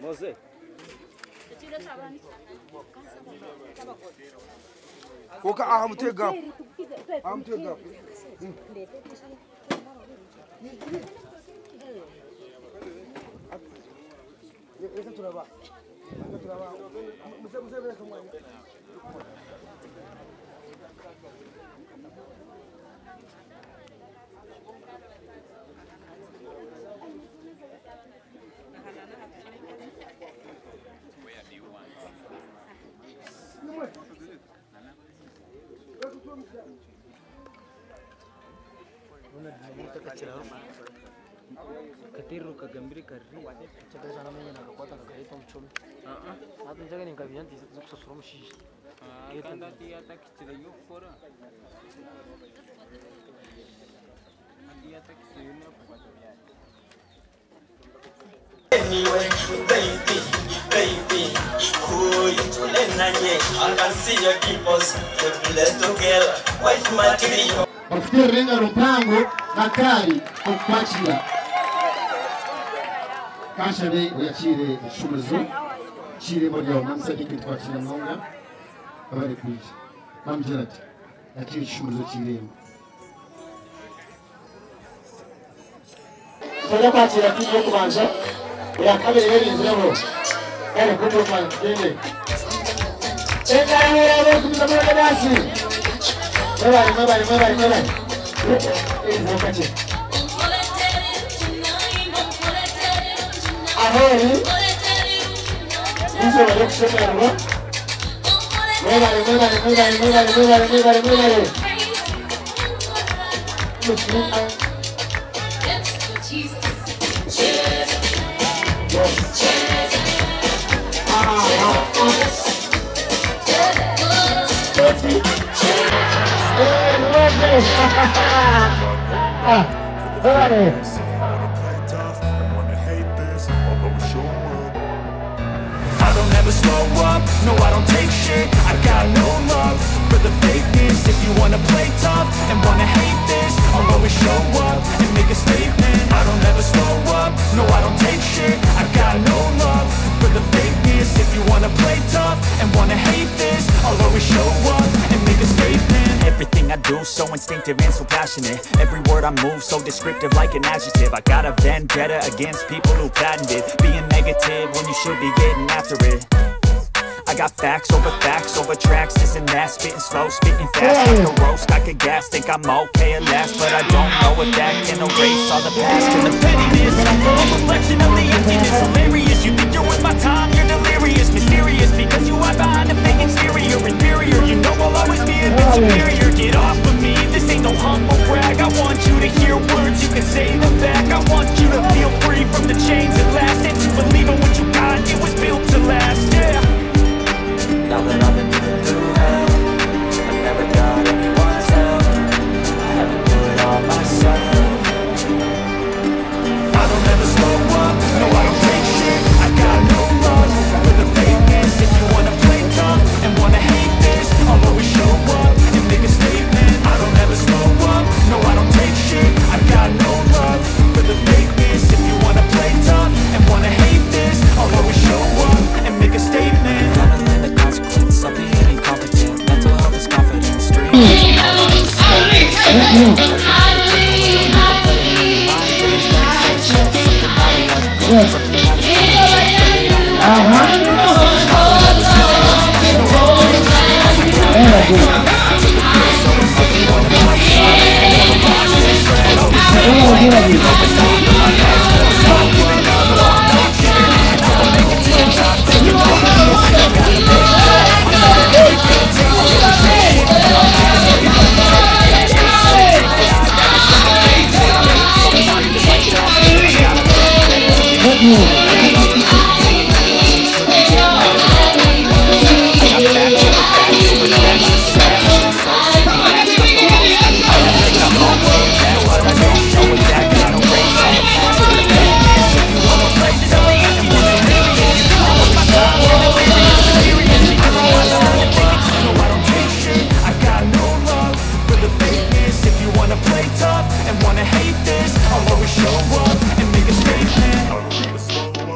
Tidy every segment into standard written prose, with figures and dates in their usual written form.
Jose. Koka ahamutega. Ahamutega. Esa turaba. Turaba. Musa bere kamwe. Katiru kagambiri kari chakale sana mwenye nakakwata kakaita mchumi hata njaga ningaviyanti zokusasura mushishi kandi ati atakitira yokora ati atakitira nakupata byari anyway baby who you to lenanye I can see your dimples the blessed girl wife material Bafutie renga rupango na kari kukwachira kasha be yachire shumezo chire bodi ya mansa dikitwachira nonga abari kwije bamjerati yachire shumezo chire Toda kwachira kiyo kubanja ya kabiri beri nzirabo ele kuto kwa gende Enga kumza mwana dasi Mabari. Kache. Ahori. Hizo wale kusema ndio. Mabari. I don't ever slow up, no I don't take shit I got no love for the fakeness If you wanna play tough and wanna hate this I'll always show up and make a statement I don't ever slow up, no I don't take shit I got no love for the fakeness If you wanna play tough and wanna hate this I'll always show up and make a statement Everything I do so instinctive and so passionate Every word I move so descriptive like an adjective I got a vendetta against people who patented Being negative when you should be getting after it I got facts over tracks, this and that Spitting slow, spitting fast, like a roast I could gas, think I'm okay at last But I don't know if that can erase all the past And the pettiness, a reflection of the emptiness Hilarious, you think you're worth my time, you're delirious Mysterious, because you hide behind a fake exterior Inferior, you know I'll always be a bit superior Get off of me, this ain't no humble brag I want you to hear words, you can say them back I want you to feel free from the chains at last And to believe in what you got, it was built to last, yeah Now that I've been through hell I never got anyone's help I had to do it all myself I don't ever slow up, no I don't take shit I got no love for the fakeness If you wanna play tough and wanna hate this I'll always show up and make a statement I don't ever slow up, no I don't take shit I got no love for the fakeness If you wanna play tough and wanna hate this I'll always show up and make a statement Gonna land the consequence of being incompetent Mental health is confidence stream I'll always show up and make a statement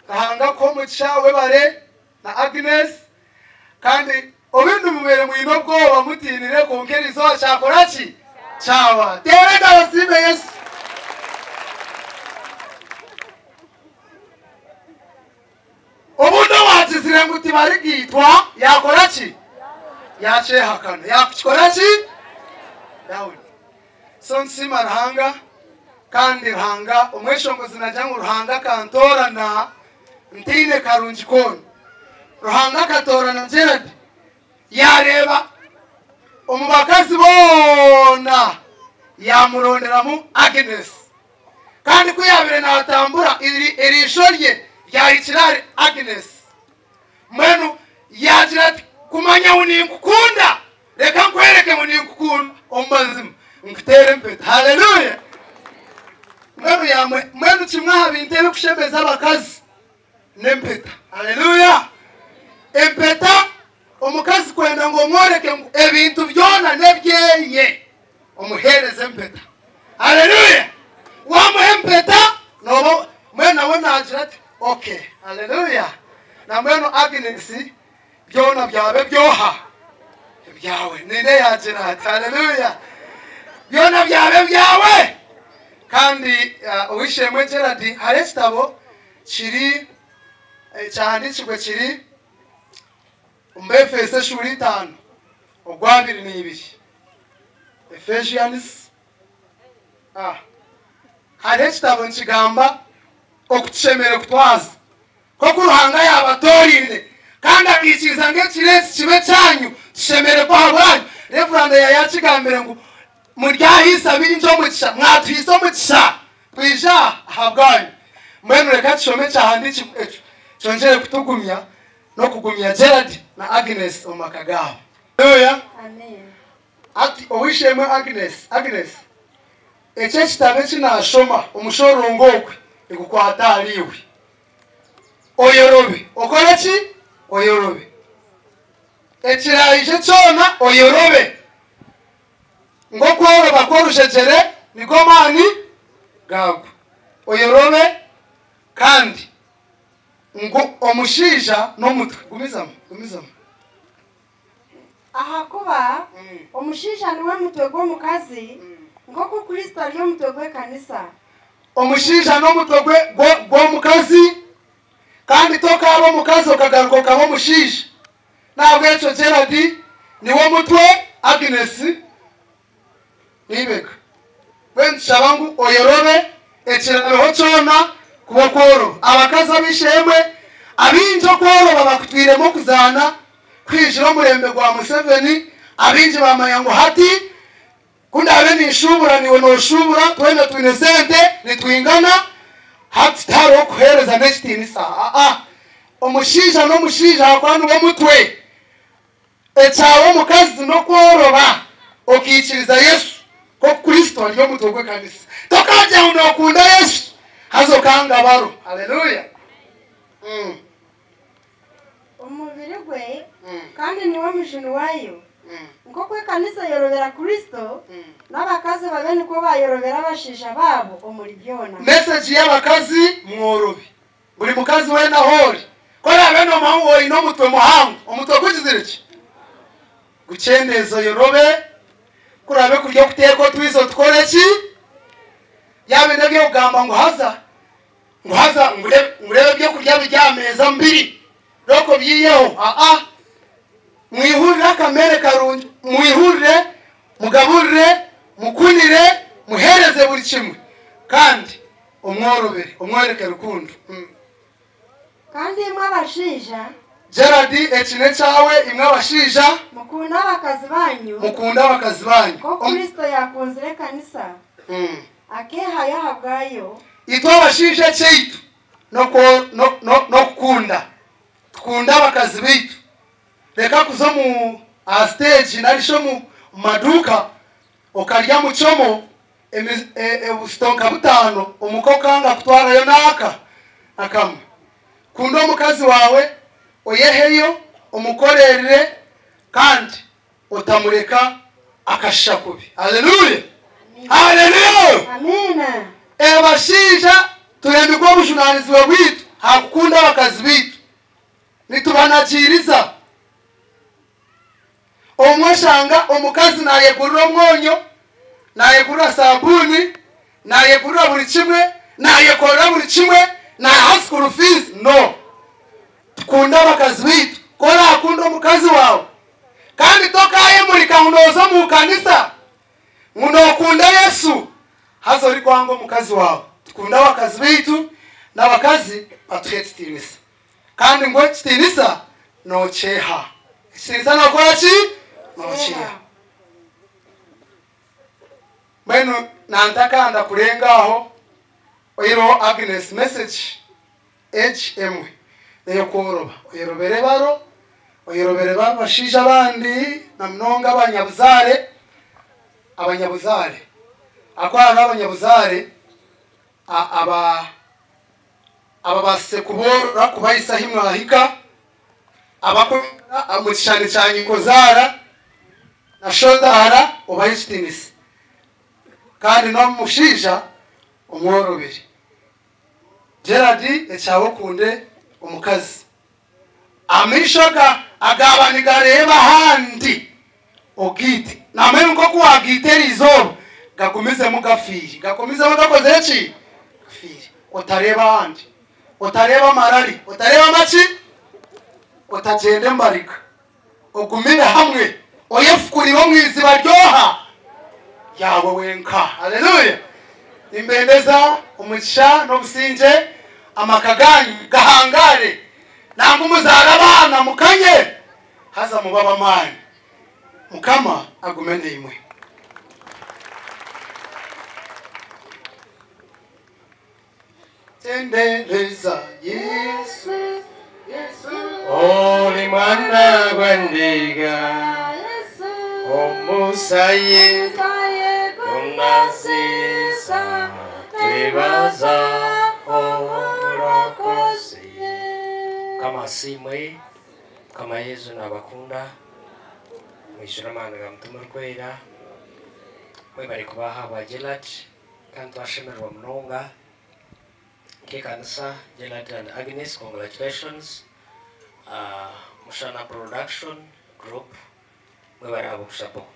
Kahanga ko mucawe bare na Agnes kandi obindu mubere mwino bwoba mutinire konkerizo cyakorachi cyawa tere dabasime Yesu obundo watizire nguti barigitwa yakorachi yache hakana yakorachi Daudi so nsima Ruhanga kandi Ruhanga umweshongozi najyangu Ruhanga kantora na ntine karungi kono Ruhanga katora na Gerard yareba umubakazi bona yamurondera mu Agnes kandi kuyabire natambura irisho rye yayikirare Agnes mwenu yagira kumanya uninkukunda reka nkwereke uninkukunda ombazima nkutere mpeta haleluya mwenu kimwaha intebe kushemeza abakazi nempeta haleluya empeta omukazi kwenda ngo mworeke ebintu byona nebyenye omuhereze mpeta haleluya wamuhempeta nobo mwena wona ajirati okay haleluya na mwenu Agnes byona byabe byoha byawe nene yajirati haleluya byona byabe byawe kandi uwishemwe Gerard hari kitabo kiri cyandikirwe kiri Efese 5 ogwabiri n'ibiri Ephesians hari kitabo nkigamba okushemere kutwaza ko kuruhanga yabatorinde kandi akikiza ngekirezi kibe cyanyu tushemere kwa bwanyu Reverend yakigambire ngo muryahisa biri njo mucisha mwatwisa mucisha twija habwanyu mwenu reka tushome cyahandi cyongere kutugumya no kugumya Gerard na Agnes omakagao haleluya amen ati owishemwe Agnes eche kitabe kinashoma umushorongokwe ikukwataliwe oyorobe okoreki oyorobe ekirayije cyona oyorobe ngo kworoba korushejere niko mani gago oyorobe kandi ngo omushija n'omutwe gumizamo aha kuba omushija niwe mutwe gw'omukazi nk'uko Kristo ari omutwe gw'ekanisa. Omushija n'omutwe gw'omukazi kandi tokaba omukazi okagaruka okaba omushija. Ntabwo ekyo Gerard niwo mutwe Agnes nibeka wentu shabangu oyorobe ekirabeho cyona kuba kworoba abakazi abishemwe abinjo kworoba bakutwiremo kuzana kwijira omurembe gwa Museveni abinji bamayango hati kundabe nishubura niwe noshubura twende twine sente nitwingana hati taro kuhereza nestinisa omushija n'omushija akwanu w'omutwe echawo mukazi no kworoba okikiriza Yesu ko Kristo ari omutwe gw'ekanisa tokaje unokunda Yesu hazo kanga baro haleluya omubiri gwe kandi niwe mujuni wayo nk'uko ekanisa yorobera Kristo n'abakazi babe niko bayorobera abashija babo omuri byona. Message y'abakazi mworobi buri mukazi we na hori kora beno mawo ino mutwe muhango omutwe kugiziriki gucendezo yorobe kurabe kuryo kuteko twizo tukoreki yabe nabyo kugamba ngo haza ngurebe byo kurya bijyameza mbiri roko byiyeho mwihurira kamere karungi mwihurire mugaburire mukunire muhereze buri kimwe kandi umworobere umwereke rukundo kandi imwe abashija Gerard ekine cyawe imwe abashija mukunda abakazi banyu ko Kristo yakunzire kanisa akeha yahabwayo itwa abashije cyeitu no kukunda tukunda abakazi bitu reka kuzo mu stage narisho mu maduka okarya mu chomo ubustonka butano umukokanga kutwara yo naka akama kunda omukazi wawe oyeheyo umukorerere kandi utamureka akashakubi. Haleluya haleluya amina. Abashija turembikwa bushunanizwe bwitu hakukunda abakazi bitu nitubanakiriza omwashanga omukazi nayegurira omwonyo nayegurira sabuni nayegurira buri kimwe nayekorera buri kimwe na school fees no tukunda abakazi bitu kora akunda omukazi wawe kandi tokaye muri kaunozo mu kanisa munokunda Yesu hazo uri kwango omukazi wawe tukunda abakazi bitu n'abakazi batuhetinisa kandi ngo kitinisa no cheha kitinisa no kwachi no cheha beno nantaka kurengaho oyiro Agnes message HM neyo koroba oyirobere baro oyirobere babashija abandi na mnonga abanyabuzare akwara abanyabuzare aba basekubora kubayisa himwe ahika abako amushane cyane kozara na shodara obayistinisi kandi no mushija umworobere Gerard echawo kunde omukazi amishoka agabanigareba handi ogiti namwe ngo kuwagitera gakumize mugafiri gakumize mugakoze iki gafiri otareba handi otareba marari otareba machi otagende mbarika ogumire hamwe oyefukuriro mwizi baryoha yawe wenka. Haleluya imbendeza umugisha no businje amakaganyu gahangare nangu muzara abana mukanye haza mubaba mani mukama agumene imwe. Tendereza Yesu Oli mwana gwandiga omusaye unasisa tebaza orakosi kama simwe kama Yesu nabakunda mwishyura amahanga gamutuma rwera mwe bari kubaha wa Gerard kandi twashemerwa munonga ke kanisa Gerard and Agnes, congratulations. Mushana Production Group mwe bari abo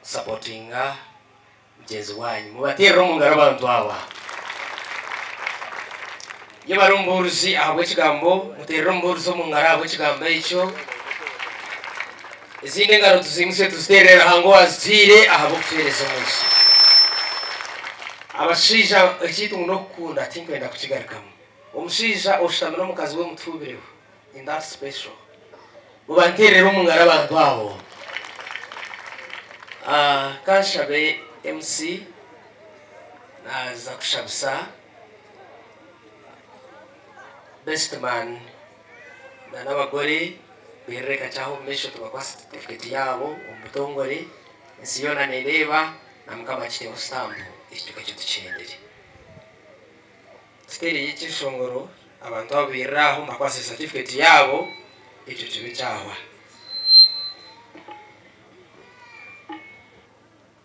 supportinga mugezi wanyu mubatera mu ngaro abantu aba ye barumburuzi ahabwe kigambo mutera umburuzo mu ngaro ahabwe kigambo icyo izindi ngaro tuzimuse tuziterera hango azire ahabwe kufereza munsi abashija ikitu no kunda tinkwenda kukigarikamo umushija oshamira mu kazi we mutubireho in that special ubanterera mu ngaro abantu abo Kashabe MC naza kushabisa best man na n'abagore bireka cyaho mesho tubakwa certificate yabo umutongore nsiyona nereba namukama kite stamp ikituka cyo tucendere steri y'ikishongoro abantu babiraho makwa certificate yabo icyo cyawa.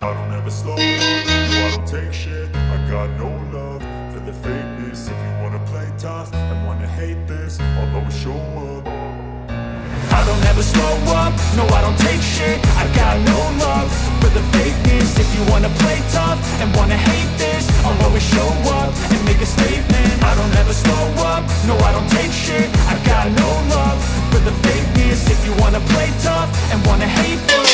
I don't ever slow down, no I don't take shit. I got no love for the fakeness. If you wanna play tough and wanna hate this, I'll always show up. I don't ever slow up, no I don't take shit. I got no love for the fakeness. If you wanna play tough and wanna hate this, I'll always show up and make a statement. I don't ever slow up, no I don't take shit. I got no love for the fakeness. If you wanna play tough and wanna hate this.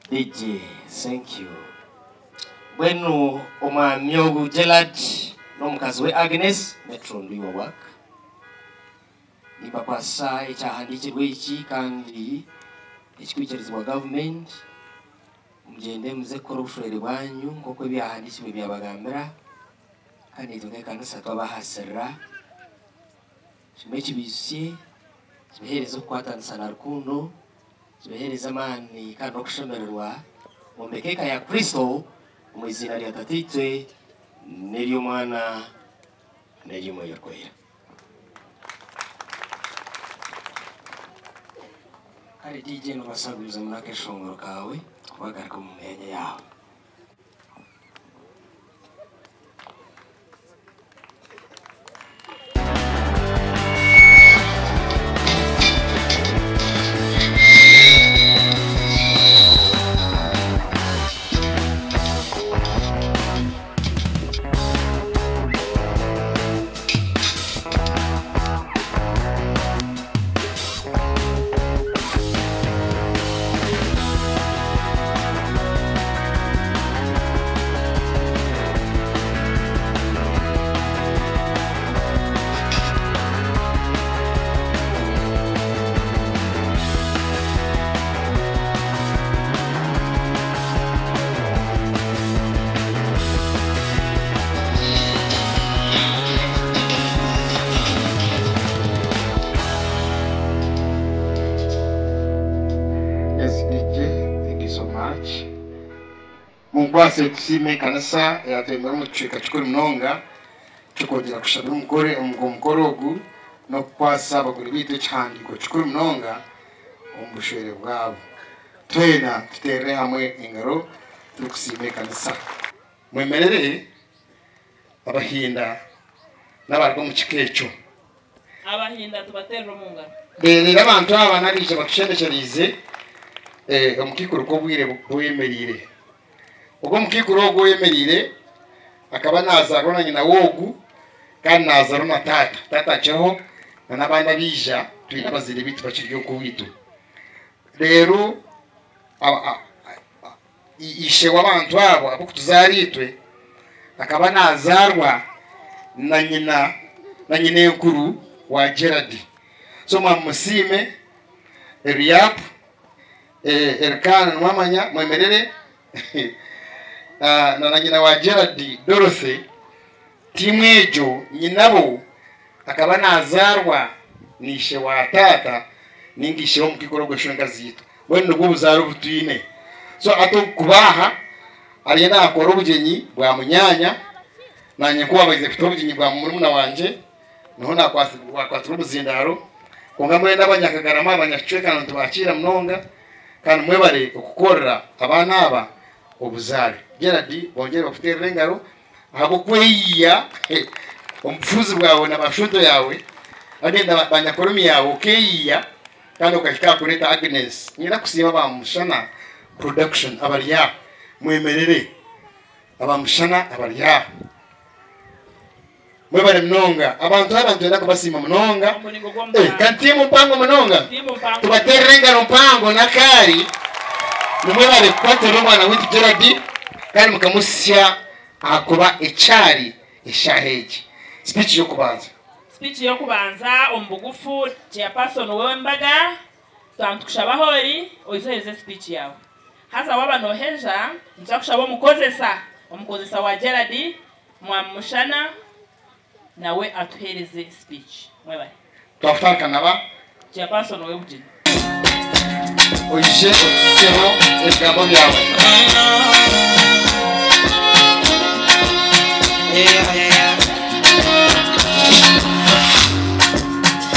DJ, thank you. Bueno, oma myogu Gerard no mukazi we Agnes metro ndi wa work. Nibakwasa icyahandikirwe iki kandi ikikwikirizwa government mugende muze kora ubushorere bwanyu nk'uko byahandikirwe byabagambira kandi tuge kanisa twabahasira kimwe kibisiye kibeherezo kwatanisa na rukundo kibehereza amani kandi no kushemererwa mu mbekeka ya Kristo mu izina rya Tatitwe n'ery'Omwana n'ery'Omwoyo Wera. Kale DJ nubasaguza munake shongoro kawe kubagarika mu myanya yawe. Mungwase tusime kanisa yatemera mu cika cyukuri mnonga cyokongera kushabira umugore umukorogu no kwasa abagore bite cyandi ko cyukuri mnonga umbushere bwabo twena tutere hamwe ingaro tukusime kanisa mwemerere abahinda n'abarwo mu kikecho abahinda tubatera umunga bere abantu aba narije batushendekerize umukikuru ko bwire bwemerire ubwo mukikuru ogo yemerire akaba nazarona nyina wogu kandi nazarona tata cyeho n'abana bija twinabazire bitu bakiryo kuwitu rero ishe w'abantu abo abukutuzaritwe akaba nazarwa na nyina nkuru wa Gerard so musime Eliab Elkana n'amanya mwemerere na nyina wa Gerard Dorothy timwejo nyinabo akaba nazarwa nishe wa tata ningishe wo mukikorogo shwenga zito we nubwo buzaro butwine so ato kubaha aliyena akora ubugenyi bwa munyanya nanye kuba bagize kutobugenyi bwa murumuna wanje niho nakwatira ubuzindaro kongamwe n'abanyakagarama abanyacwekana tubakira mnonga kandi mwebare okukorera abana aba obuzare Gerard bongere bafutere rengaro abo kweyiya umfuzi bwawe n'abashoto yawe agenda banyakoromi yawe keyiya kandi ukashika kureta Agnes nyina kusima bamushana production abariya mwemerere abamushana abariya mwebare mnonga abantu ndako basima mnonga kanti mpango mnonga tubaterenga mpango nakari mwebare kwatero mwana witu Gerard kandi mukamusya akuba echari eshaheji speech yo kubanza ombugufu chairperson wembaga twantukushabahori oizoheze speech yawe haza wabanoheja ntakushaba omukozesa wa Gerard mwamushana nawe atuhereze speech mwebaye twafaka naba chairperson webujini oije otsero egambo byawe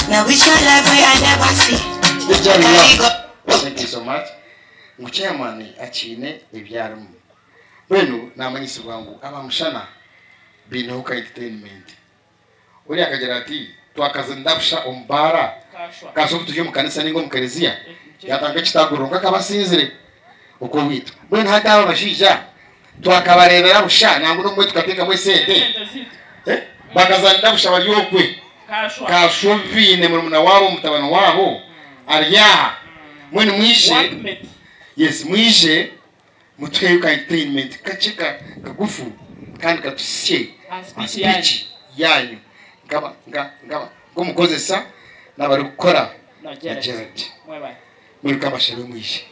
Now we shall live where I never see. Thank you so much. Muchairman achine ebyaramu. Bwenu namanyisi bwangu abamushana binuka entertainment. Uri akagera ati twakaze ndabusha ombara. Kaso tuje mu kanisa ningo mukerezia. Yatanga kitaguronga kabasinzire. Uko witwa. Bwenu hata abashija twakabarebera busha nangu no mwe tukateka mwe sente. Bakaza ndabusha balyokwe. Kashuvine murumuna wabo mutabano wabo arya mwene mwishe yes mwishe mutweyuka entertainment kachika kagufu kandi katusye speech yanyu ngaba ngomukozesa nabari gukora na Gerard muri kabashebe mwishe